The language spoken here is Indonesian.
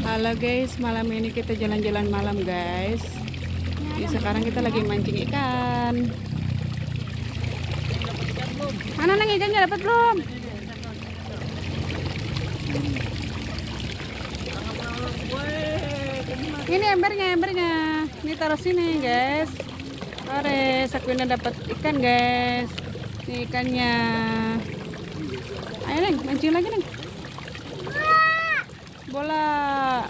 Halo guys, malam ini kita jalan-jalan malam guys. Sekarang kita lagi mancing ikan. Mana nang ikannya dapat belum? Ini embernya. Ini taruh sini guys. Ore, Sakwina dapat ikan guys. Ini ikannya. Ayo neng, mancing lagi neng. Bola.